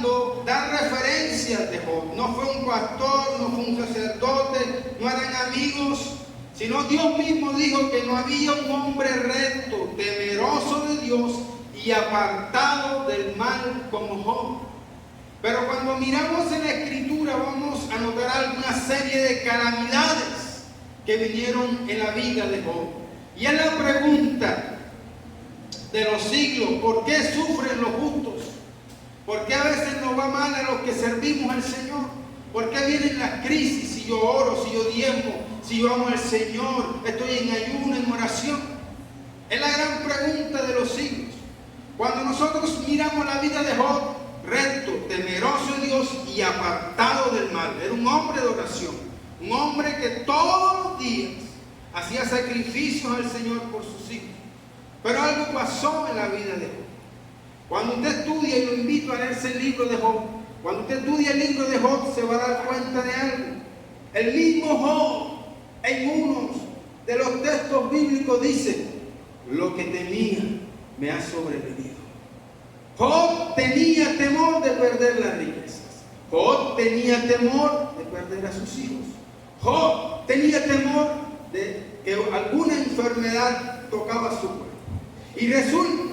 cuando da referencias de Job, no fue un pastor, no fue un sacerdote, no eran amigos, sino Dios mismo dijo que no había un hombre recto, temeroso de Dios y apartado del mal como Job. Pero cuando miramos en la Escritura vamos a notar alguna serie de calamidades que vinieron en la vida de Job. Y es la pregunta de los siglos: ¿por qué sufren los justos? ¿Por qué a veces nos va mal a los que servimos al Señor? ¿Por qué vienen las crisis si yo oro, si yo diezmo, si yo amo al Señor, estoy en ayuno, en oración? Es la gran pregunta de los siglos. Cuando nosotros miramos la vida de Job, recto, temeroso de Dios y apartado del mal, era un hombre de oración, un hombre que todos los días hacía sacrificios al Señor por sus hijos. Pero algo pasó en la vida de Job. Cuando usted estudia, y lo invito a leerse el libro de Job, cuando usted estudia el libro de Job se va a dar cuenta de algo. El mismo Job, en unos de los textos bíblicos, dice: lo que temía me ha sobrevenido. Job tenía temor de perder las riquezas. Job tenía temor de perder a sus hijos. Job tenía temor de que alguna enfermedad tocaba su cuerpo. Y resulta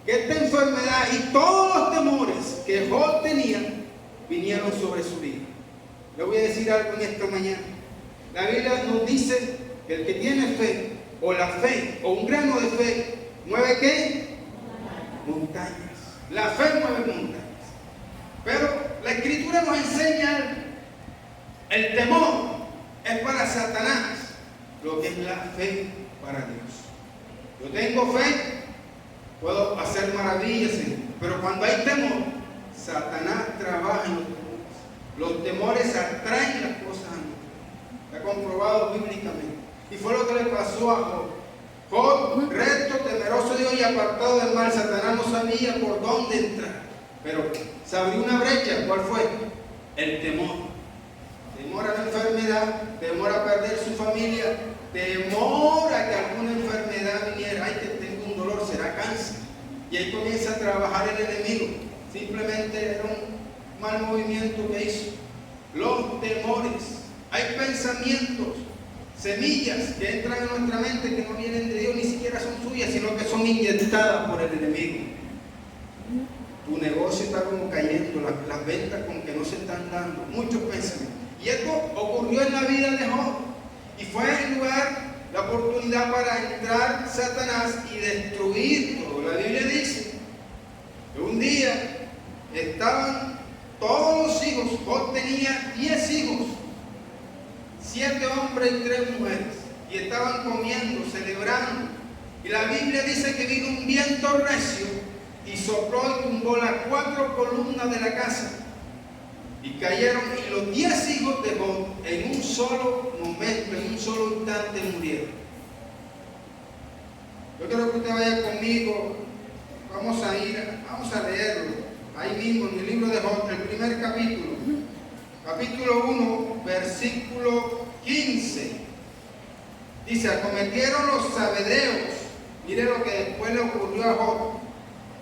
que esta enfermedad y todos los temores que Job tenía vinieron sobre su vida. Le voy a decir algo en esta mañana. La Biblia nos dice que el que tiene fe, o la fe, o un grano de fe, ¿mueve qué? Montañas. La fe mueve montañas. Pero la Escritura nos enseña algo. El temor es para Satanás lo que es la fe para Dios. Yo tengo fe, puedo hacer maravillas, pero cuando hay temor, Satanás trabaja en los temores. Los temores atraen las cosas a nosotros. Está comprobado bíblicamente. Y fue lo que le pasó a Job. Job, recto, temeroso de Dios y apartado del mal. Satanás no sabía por dónde entrar, pero se abrió una brecha. ¿Cuál fue? El temor. Temor a la enfermedad, temor a perder su familia, temor a que alguna enfermedad viniera. Ay, que tengo un dolor, será cáncer. Y ahí comienza a trabajar el enemigo. Simplemente era un mal movimiento que hizo. Los temores. Hay pensamientos, semillas que entran en nuestra mente que no vienen de Dios, ni siquiera son suyas, sino que son inyectadas por el enemigo. Tu negocio está como cayendo, las ventas como que no se están dando, muchos pensamientos. Y esto ocurrió en la vida de Job. Y fue el lugar, la oportunidad para entrar Satanás y destruir todo. La Biblia dice que un día estaban todos los hijos. Job tenía 10 hijos, 7 hombres y 3 mujeres. Y estaban comiendo, celebrando. Y la Biblia dice que vino un viento recio y sopló y tumbó las 4 columnas de la casa. Y cayeron, y los 10 hijos de Job en un solo momento, en un solo instante murieron. Yo quiero que usted vaya conmigo. Vamos a leerlo ahí mismo en el libro de Job, el primer capítulo, capítulo 1, versículo 15. Dice: acometieron los sabedeos. Mire lo que después le ocurrió a Job.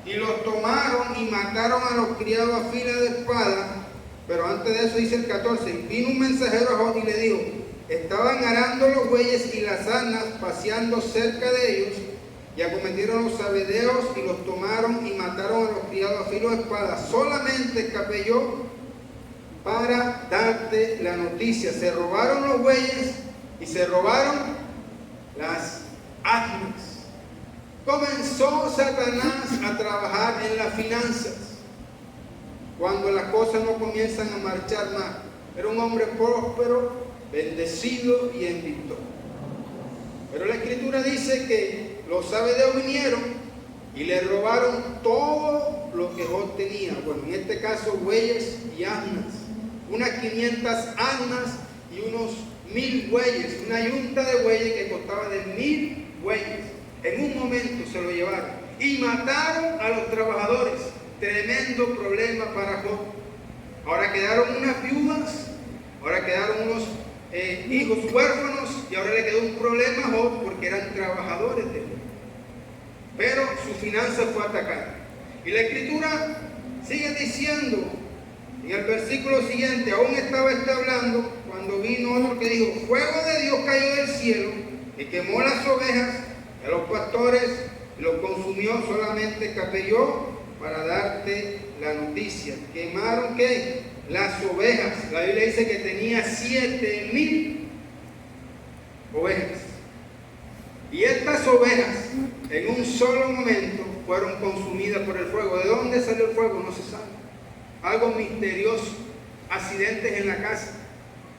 Y los tomaron y mataron a los criados a fila de espada. Pero antes de eso dice el 14: vino un mensajero a Job y le dijo: estaban arando los bueyes y las asnas paseando cerca de ellos, y acometieron los sabedeos y los tomaron y mataron a los criados a filo de espada. Solamente escapé yo para darte la noticia. Se robaron los bueyes y se robaron las asnas. Comenzó Satanás a trabajar en las finanzas cuando las cosas no comienzan a marchar más. Era un hombre próspero, bendecido y en victoria. Pero la Escritura dice que los sabedeos vinieron y le robaron todo lo que Job tenía. Bueno, en este caso bueyes y asnas, unas 500 asnas y unos 1000 bueyes, una yunta de bueyes que costaba de 1000 bueyes. En un momento se lo llevaron y mataron a los trabajadores. Tremendo problema para Job. Ahora quedaron unas viudas, ahora quedaron unos hijos huérfanos, y ahora le quedó un problema a Job porque eran trabajadores de él. Pero su finanza fue atacada. Y la Escritura Sigue diciendo en el versículo siguiente, aún estaba hablando cuando vino otro que dijo, fuego de Dios cayó del cielo y quemó las ovejas de los pastores y los consumió. Solamente escapé yo para darte la noticia. ¿Quemaron qué? Las ovejas. La Biblia dice que tenía 7,000 ovejas. Y estas ovejas en un solo momento fueron consumidas por el fuego. ¿De dónde salió el fuego? No se sabe. Algo misterioso. Accidentes en la casa,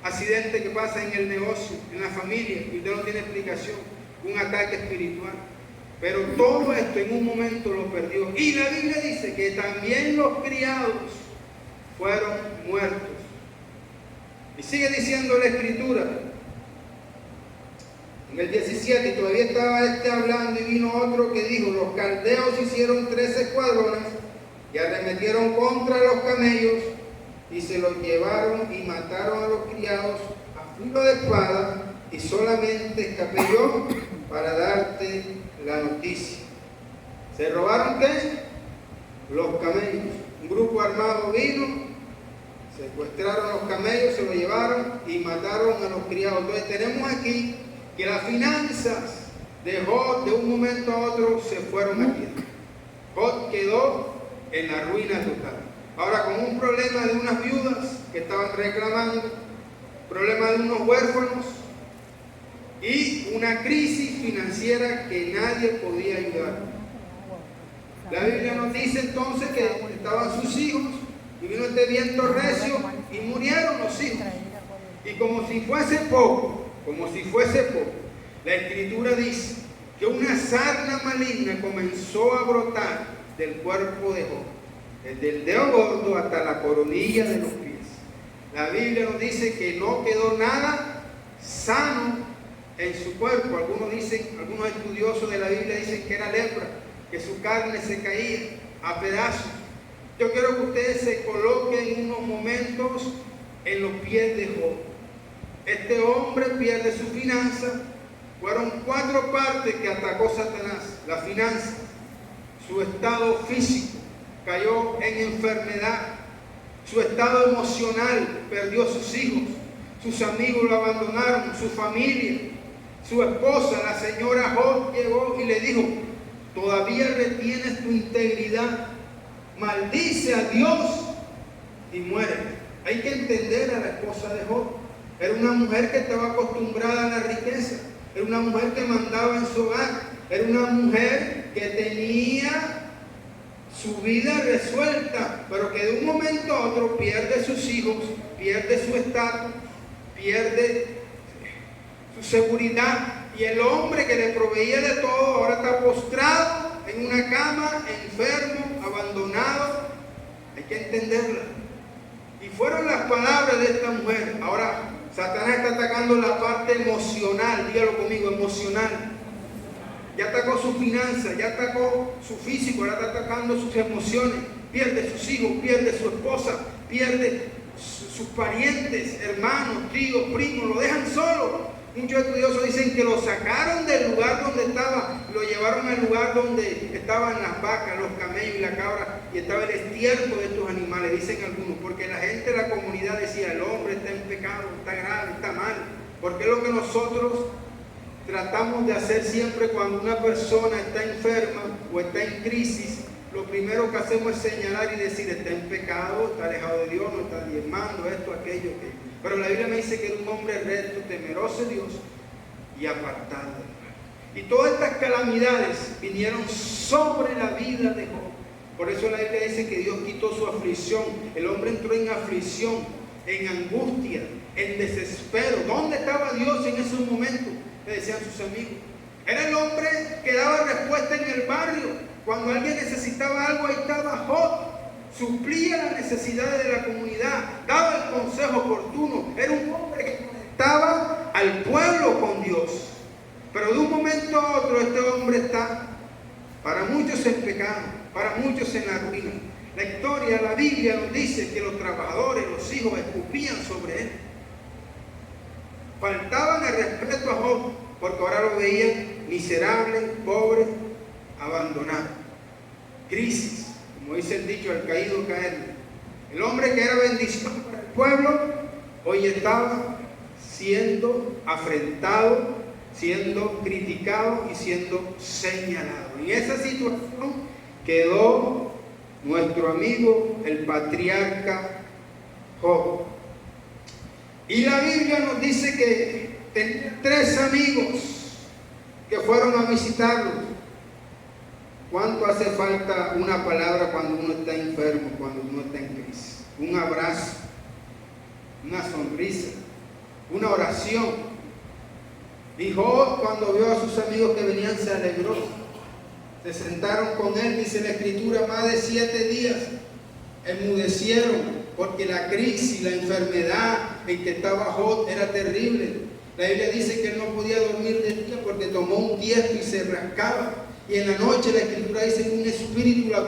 accidentes que pasan en el negocio, en la familia, y usted no tiene explicación. Un ataque espiritual. Pero todo esto en un momento lo perdió. Y la Biblia dice que también los criados fueron muertos. Y sigue diciendo la Escritura en el 17, y todavía estaba hablando, y vino otro que dijo, los caldeos hicieron 3 escuadrones y arremetieron contra los camellos y se los llevaron y mataron a los criados a filo de espada, y solamente escapé yo para darte la noticia. ¿Se robaron qué? Los camellos. Un grupo armado vino, secuestraron los camellos, se los llevaron y mataron a los criados. Entonces tenemos aquí que las finanzas de Job de un momento a otro se fueron a tierra. Job quedó en la ruina total. Ahora con un problema de unas viudas que estaban reclamando, problema de unos huérfanos y una crisis financiera que nadie podía ayudar. La Biblia nos dice entonces que estaban sus hijos y vino este viento recio y murieron los hijos. Y como si fuese poco, la Escritura dice que una sarna maligna comenzó a brotar del cuerpo de Job, desde el dedo gordo hasta la coronilla de los pies. La Biblia nos dice que no quedó nada sano en su cuerpo. Algunos estudiosos de la Biblia dicen que era lepra, que su carne se caía a pedazos. Yo quiero que ustedes se coloquen unos momentos en los pies de Job. Este hombre pierde su finanza. Fueron 4 partes que atacó Satanás. La finanza, su estado físico, cayó en enfermedad, su estado emocional, perdió sus hijos, sus amigos lo abandonaron, su familia, su esposa, la señora Job, llegó y le dijo, todavía retienes tu integridad, maldice a Dios y muere. Hay que entender a la esposa de Job. Era una mujer que estaba acostumbrada a la riqueza, era una mujer que mandaba en su hogar, era una mujer que tenía su vida resuelta, pero que de un momento a otro pierde sus hijos, pierde su estatus, pierde su seguridad, y el hombre que le proveía de todo ahora está postrado en una cama, enfermo, abandonado. Hay que entenderla. Y fueron las palabras de esta mujer. Ahora Satanás está atacando la parte emocional, dígalo conmigo, emocional. Ya atacó su finanza, ya atacó su físico, ahora está atacando sus emociones. Pierde sus hijos, pierde su esposa, pierde sus parientes, hermanos, tíos, primos, lo dejan solo. Muchos estudiosos dicen que lo sacaron del lugar donde estaba, lo llevaron al lugar donde estaban las vacas, los camellos y la cabra, y estaba el estiércol de estos animales, dicen algunos, porque la gente de la comunidad decía, el hombre está en pecado, está grave, está mal, porque es lo que nosotros tratamos de hacer siempre cuando una persona está enferma o está en crisis. Lo primero que hacemos es señalar y decir, está en pecado, está alejado de Dios, no está diezmando, esto, aquello, aquello. Pero la Biblia me dice que era un hombre recto, temeroso de Dios y apartado del mal. Y todas estas calamidades vinieron sobre la vida de Job. Por eso la Biblia dice que Dios quitó su aflicción. El hombre entró en aflicción, en angustia, en desespero. ¿Dónde estaba Dios en esos momentos? Le decían sus amigos. Era el hombre que daba respuesta en el barrio. Cuando alguien necesitaba algo, ahí estaba Job. Suplía las necesidades de la comunidad, daba el consejo oportuno. Era un hombre que conectaba al pueblo con Dios. Pero de un momento a otro este hombre está, para muchos en pecado, para muchos en la ruina. La historia, la Biblia nos dice que los trabajadores, los hijos, escupían sobre él. Faltaban el respeto a Job, porque ahora lo veían miserable, pobre, abandonado. Crisis, como dice el dicho, al caído caer. El hombre que era bendición para el pueblo, hoy estaba siendo afrentado, siendo criticado y siendo señalado. En esa situación quedó nuestro amigo el patriarca Job. Y la Biblia nos dice que tenía 3 amigos que fueron a visitarlo. ¿Cuánto hace falta una palabra cuando uno está enfermo, cuando uno está en crisis? Un abrazo, una sonrisa, una oración. Y Job, cuando vio a sus amigos que venían, se alegró. Se sentaron con él, dice la Escritura, más de 7 días. Enmudecieron, porque la crisis, la enfermedad en que estaba Job era terrible. La Biblia dice que él no podía dormir de día porque tomó un tiesto y se rascaba. Y en la noche la Escritura dice que un espíritu la